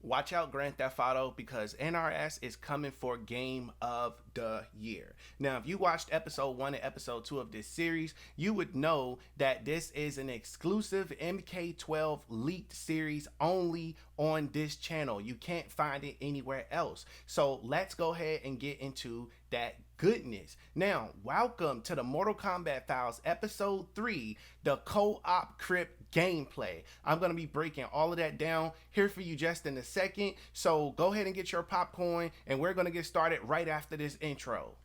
Watch out, Grand Theft Auto, because NRS is coming for Game of the Year. Now, if you watched episode 1 and episode 2 of this series, you would know that this is an exclusive MK12 leaked series only on this channel. You can't find it anywhere else. So let's go ahead and get into that goodness. Now, welcome to the Mortal Kombat Files episode 3, the co-op Krypt gameplay. I'm going to be breaking all of that down here for you just in a second. So go ahead and get your popcorn and we're going to get started right after this intro.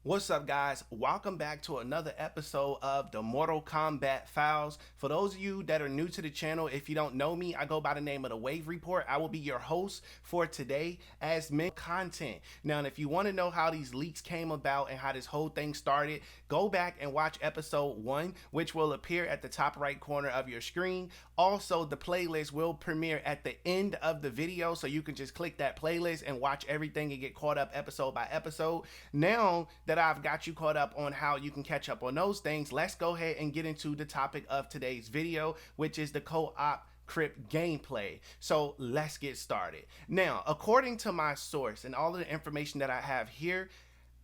What's up, guys? Welcome back to another episode of the Mortal Kombat Files. For those of you that are new to the channel, if you don't know me, I go by the name of the Wave Report. I will be your host for today as content. Now, and if you want to know how these leaks came about and how this whole thing started, go back and watch episode 1, which will appear at the top right corner of your screen. Also, the playlist will premiere at the end of the video, so you can just click that playlist and watch everything and get caught up episode by episode. Now that I've got you caught up on how you can catch up on those things, let's go ahead and get into the topic of today's video, which is the co-op Krypt gameplay. So let's get started. Now, according to my source and all of the information that I have here,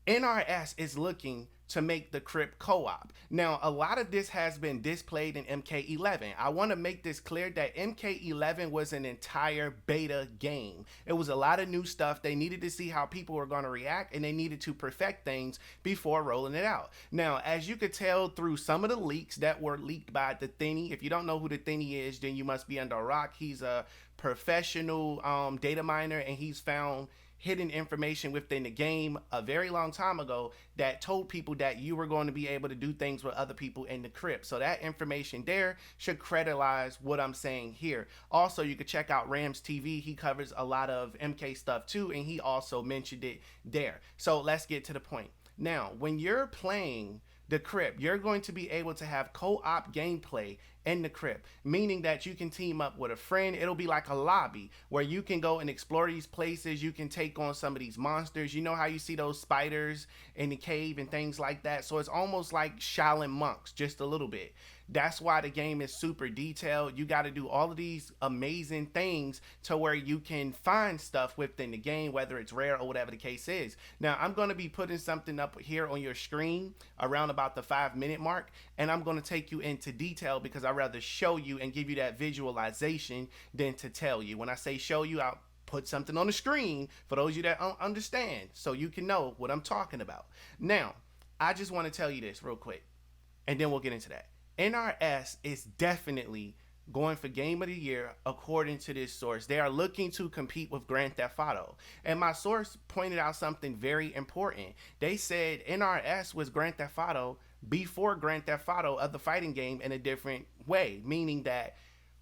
NRS is looking to make the Krypt co-op. Now, a lot of this has been displayed in MK11. I want to make this clear that MK11 was an entire beta game. It was a lot of new stuff. They needed to see how people were going to react, and they needed to perfect things before rolling it out. Now, as you could tell through some of the leaks that were leaked by the Thinny, if you don't know who the Thinny is, then you must be under a rock. He's a professional data miner, and he's found hidden information within the game a very long time ago that told people that you were going to be able to do things with other people in the Krypt. So that information there should creditize what I'm saying here. Also, you could check out Rams TV. He covers a lot of MK stuff too, and he also mentioned it there. So let's get to the point. Now, when you're playing the Krypt, you're going to be able to have co-op gameplay in the Krypt, meaning that you can team up with a friend. It'll be like a lobby where you can go and explore these places. You can take on some of these monsters. You know how you see those spiders in the cave and things like that. So it's almost like Shaolin monks, just a little bit. That's why the game is super detailed. You got to do all of these amazing things to where you can find stuff within the game, whether it's rare or whatever the case is. Now, I'm going to be putting something up here on your screen around about the 5-minute mark, and I'm going to take you into detail because I'd rather show you and give you that visualization than to tell you. When I say show you, I'll put something on the screen for those of you that don't understand so you can know what I'm talking about. Now, I just want to tell you this real quick, and then we'll get into that. NRS is definitely going for Game of the Year according to this source. They are looking to compete with Grand Theft Auto. And my source pointed out something very important. They said NRS was Grand Theft Auto before Grand Theft Auto of the fighting game in a different way, meaning that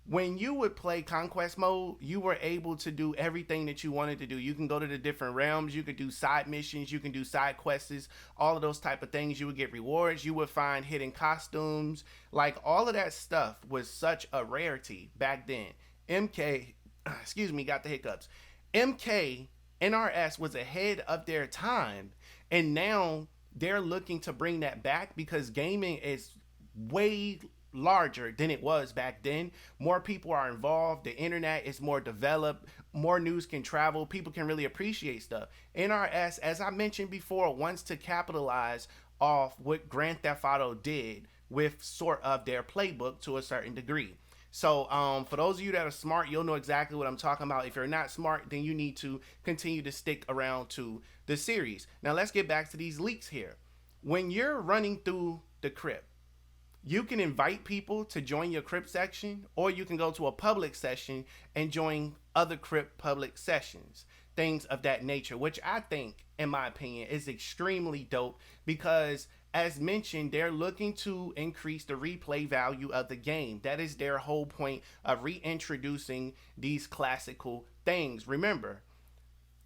when you would play Conquest mode, you were able to do everything that you wanted to do. You can go to the different realms, you could do side missions, you can do side quests, all of those type of things. You would get rewards, you would find hidden costumes. Like, all of that stuff was such a rarity back then. MK, excuse me, got the hiccups. NRS was ahead of their time, and now they're looking to bring that back because gaming is way larger than it was back then. More people are involved, the internet is more developed, more news can travel, people can really appreciate stuff. NRS, as I mentioned before, wants to capitalize off what Grand Theft Auto did with sort of their playbook to a certain degree. So for those of you that are smart, you'll know exactly what I'm talking about. If you're not smart, then you need to continue to stick around to the series. Now let's get back to these leaks here. When you're running through the Krypt, you can invite people to join your Krypt section, or you can go to a public session and join other Krypt public sessions, things of that nature, which I think, in my opinion, is extremely dope because, as mentioned, they're looking to increase the replay value of the game. That is their whole point of reintroducing these classical things. Remember,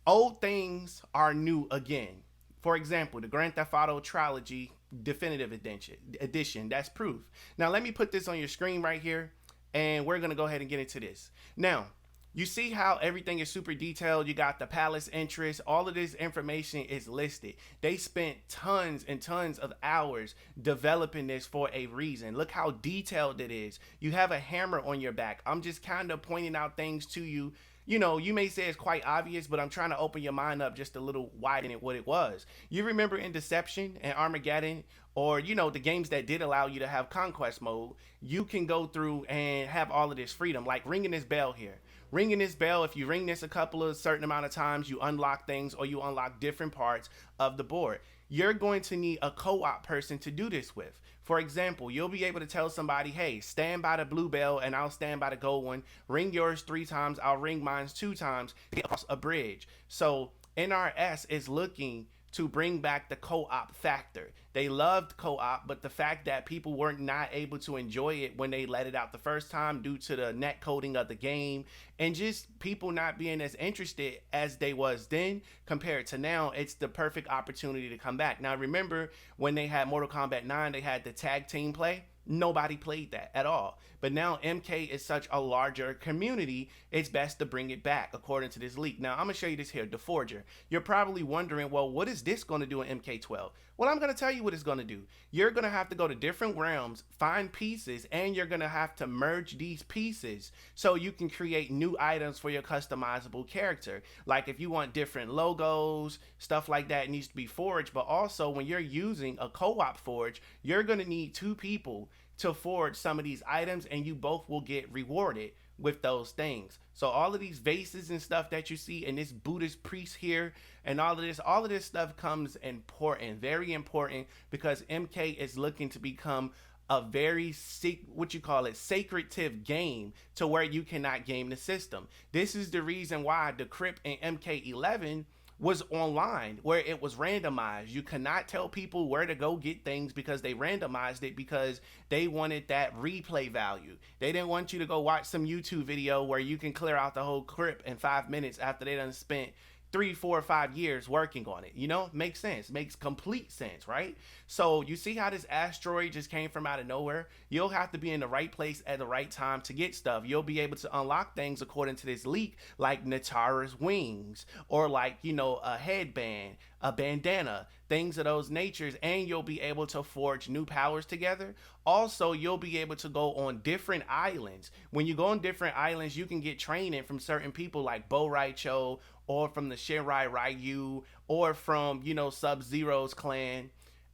old things are new again. For example, the Grand Theft Auto Trilogy Definitive Edition, that's proof. Now, let me put this on your screen right here, and we're going to go ahead and get into this. Now, You see how everything is super detailed. You got the palace entrance. All of this information is listed. They spent tons and tons of hours developing this for a reason. Look how detailed it is. You have a hammer on your back. I'm just kind of pointing out things to you. You know, you may say it's quite obvious, but I'm trying to open your mind up just a little widen it what it was. You remember in Deception and Armageddon, or you know, the games that did allow you to have conquest mode, you can go through and have all of this freedom, like ringing this bell here. Ringing this bell, if you ring this a couple of certain amount of times, you unlock things or you unlock different parts of the board. You're going to need a co-op person to do this with. For example, you'll be able to tell somebody, hey, stand by the blue bell and I'll stand by the gold one. Ring yours 3 times, I'll ring mine 2 times across a bridge. So NRS is looking to bring back the co-op factor. They loved co-op, but the fact that people weren't not able to enjoy it when they let it out the first time due to the net coding of the game and just people not being as interested as they was then compared to now, it's the perfect opportunity to come back. Now remember when they had Mortal Kombat 9, they had the tag team play. Nobody played that at all. But now MK is such a larger community, it's best to bring it back according to this leak. Now I'm gonna show you this here, the Forger. You're probably wondering, well, what is this gonna do in MK12? Well, I'm gonna tell you what it's gonna do. You're gonna have to go to different realms, find pieces, and you're gonna have to merge these pieces so you can create new items for your customizable character. Like if you want different logos, stuff like that needs to be forged, but also when you're using a co-op forge, you're gonna need 2 people to forge some of these items and you both will get rewarded with those things. So all of these vases and stuff that you see and this Buddhist priest here and all of this stuff comes important, very important, because MK is looking to become a very sacretive game to where you cannot game the system. This is the reason why the Krypt and MK11 was online, where it was randomized. You cannot tell people where to go get things because they randomized it because they wanted that replay value. They didn't want you to go watch some YouTube video where you can clear out the whole Krypt in 5 minutes after they done spent 3, 4, 5 years working on it. You know, makes sense, makes complete sense, right? So you see how this asteroid just came from out of nowhere? You'll have to be in the right place at the right time to get stuff. You'll be able to unlock things according to this leak, like Natara's wings, or like, you know, a headband, a bandana, things of those natures, and you'll be able to forge new powers together. Also, you'll be able to go on different islands. When you go on different islands, you can get training from certain people like Bo Raicho, or from the Shinrai Ryu, or from, you know, Sub-Zero's clan,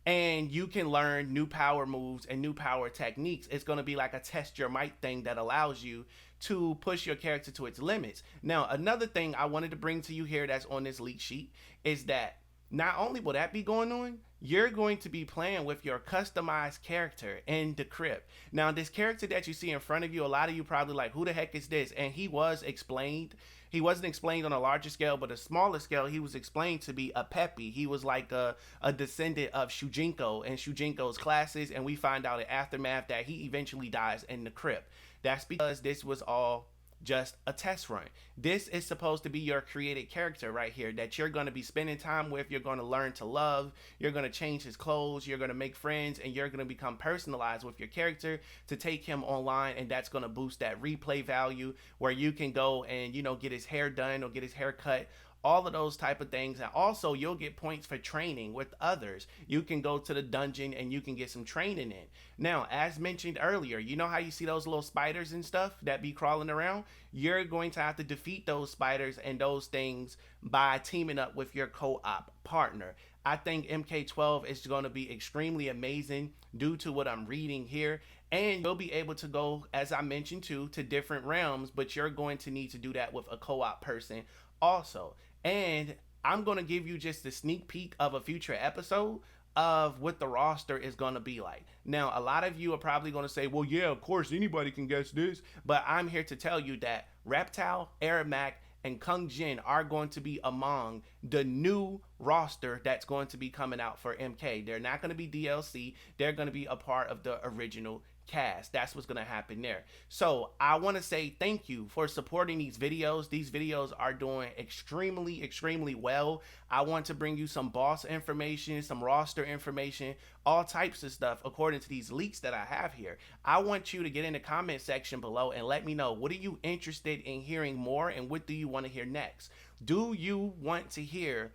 and you can learn new power moves and new power techniques. It's going to be like a test your might thing that allows you to push your character to its limits. Now, another thing I wanted to bring to you here that's on this leak sheet is that not only will that be going on, you're going to be playing with your customized character in the Krypt. Now, this character that you see in front of you, a lot of you probably like, who the heck is this? And he was explained. He wasn't explained on a larger scale, but a smaller scale, he was explained to be a Peppy. He was like a descendant of Shujinko and Shujinko's classes, and we find out in Aftermath that he eventually dies in the Krypt. That's because this was all just a test run. This is supposed to be your created character right here that you're going to be spending time with. You're going to learn to love. You're going to change his clothes. You're going to make friends, and you're going to become personalized with your character to take him online, and that's going to boost that replay value where you can go and, you know, get his hair done or get his hair cut, all of those type of things. And also you'll get points for training with others. You can go to the dungeon and you can get some training in. Now, as mentioned earlier, you know how you see those little spiders and stuff that be crawling around? You're going to have to defeat those spiders and those things by teaming up with your co-op partner. I think MK12 is going to be extremely amazing due to what I'm reading here. And you'll be able to go, as I mentioned too, to different realms, but you're going to need to do that with a co-op person also. And I'm going to give you just a sneak peek of a future episode of what the roster is going to be like. Now, a lot of you are probably going to say, well, yeah, of course, anybody can guess this. But I'm here to tell you that Reptile, Aramac, and Kung Jin are going to be among the new roster that's going to be coming out for MK. They're not going to be DLC. They're going to be a part of the original cast. That's what's gonna happen there. So I want to say thank you for supporting these videos. These videos are doing extremely well. I want to bring you some boss information, some roster information, all types of stuff according to these leaks that I have here. I want you to get in the comment section below and let me know, what are you interested in hearing more, and what do you want to hear next? Do you want to hear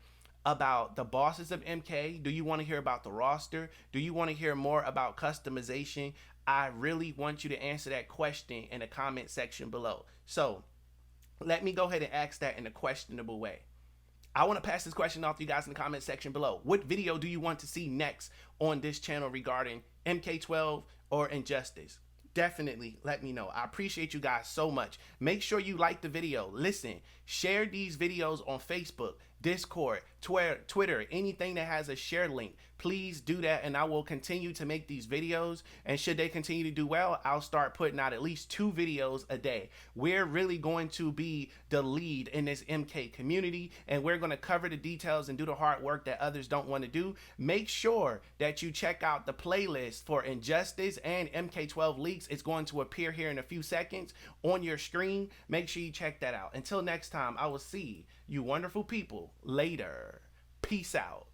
about the bosses of MK? Do you want to hear about the roster? Do you want to hear more about customization? I really want you to answer that question in the comment section below. So let me go ahead and ask that in a questionable way. I want to pass this question off to you guys in the comment section below. What video do you want to see next on this channel regarding MK12 or Injustice? Definitely let me know. I appreciate you guys so much. Make sure you like the video. Listen, share these videos on Facebook, Discord, Twitter, anything that has a share link. Please do that, and I will continue to make these videos. And should they continue to do well, I'll start putting out at least 2 videos a day. We're really going to be the lead in this MK community, and we're going to cover the details and do the hard work that others don't want to do. Make sure that you check out the playlist for Injustice and MK12 leaks. It's going to appear here in a few seconds on your screen. Make sure you check that out. Until next time, I will see you wonderful people later. Peace out.